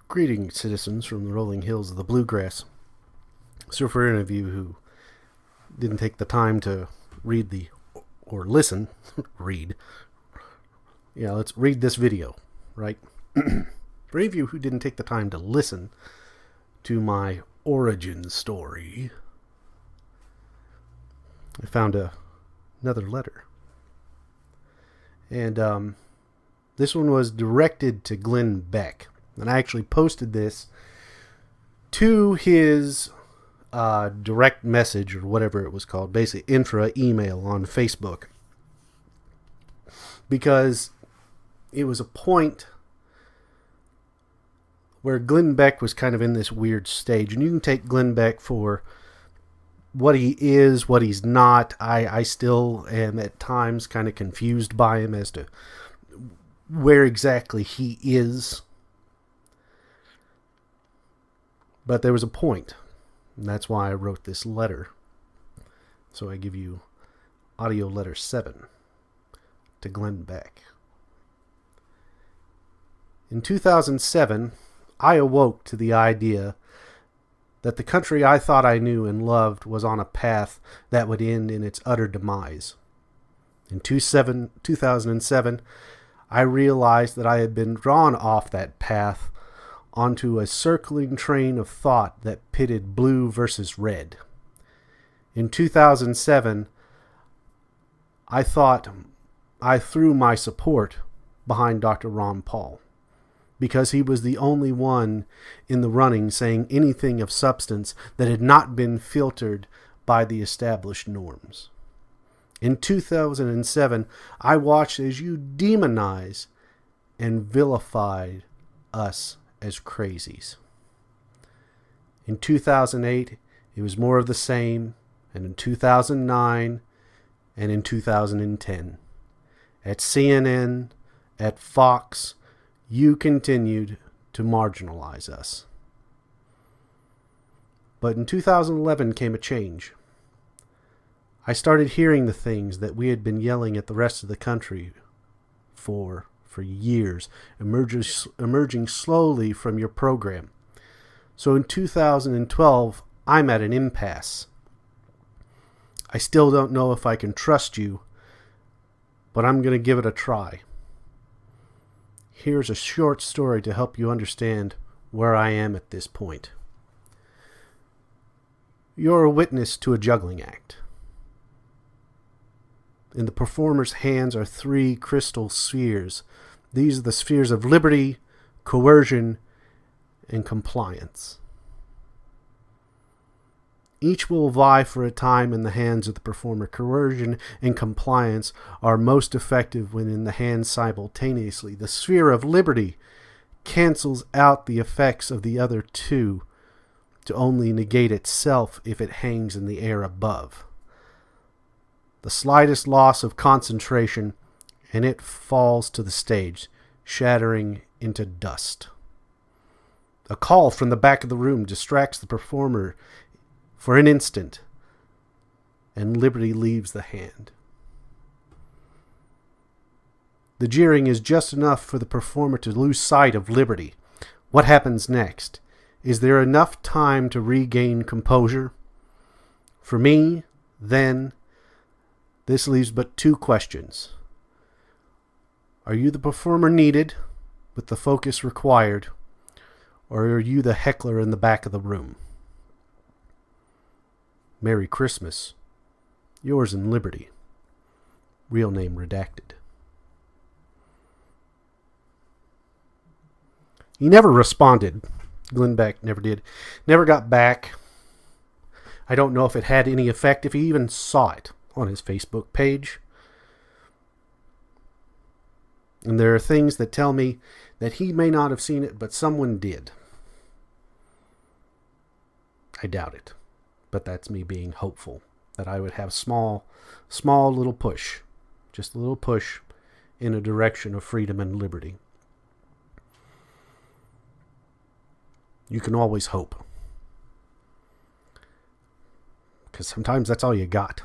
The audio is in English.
Greetings, citizens from the rolling hills of the bluegrass. So for any of you who didn't take the time to read or listen, let's read this video, right? For any of you who didn't take the time to listen to my origin story, I found another letter. And this one was directed to Glenn Beck. And I actually posted this to his direct message, or whatever it was called, basically intra email on Facebook. Because it was a point where Glenn Beck was kind of in this weird stage. And you can take Glenn Beck for what he is, what he's not. I still am at times kind of confused by him as to where exactly he is. But there was a point, and that's why I wrote this letter. So I give you audio letter 7 to Glenn Beck. In 2007, I awoke to the idea that the country I thought I knew and loved was on a path that would end in its utter demise. In 2007, I realized that I had been drawn off that path onto a circling train of thought that pitted blue versus red. In 2007, I thought I threw my support behind Dr. Ron Paul, because he was the only one in the running saying anything of substance that had not been filtered by the established norms. In 2007, I watched as you demonize and vilified us as crazies. In 2008, it was more of the same, and in 2009, and in 2010. At CNN, at Fox, you continued to marginalize us. But in 2011 came a change. I started hearing the things that we had been yelling at the rest of the country for years, emerging slowly from your program. So in 2012, I'm at an impasse. I still don't know if I can trust you, but I'm going to give it a try. Here's a short story to help you understand where I am at this point. You're a witness to a juggling act. In the performer's hands are 3 crystal spheres. These are the spheres of liberty, coercion, and compliance. Each will vie for a time in the hands of the performer. Coercion and compliance are most effective when in the hands simultaneously. The sphere of liberty cancels out the effects of the other 2 to only negate itself if it hangs in the air above. The slightest loss of concentration, and it falls to the stage, shattering into dust. A call from the back of the room distracts the performer for an instant, and liberty leaves the hand. The jeering is just enough for the performer to lose sight of liberty. What happens next? Is there enough time to regain composure? For me, then, this leaves but 2 questions. Are you the performer needed, with the focus required, or are you the heckler in the back of the room? Merry Christmas. Yours in liberty. Real name redacted. He never responded. Glenn Beck never did. Never got back. I don't know if it had any effect, if he even saw it on his Facebook page. And there are things that tell me that he may not have seen it, but someone did. I doubt it. But that's me being hopeful that I would have small little push. Just a little push in a direction of freedom and liberty. You can always hope. Because sometimes that's all you got.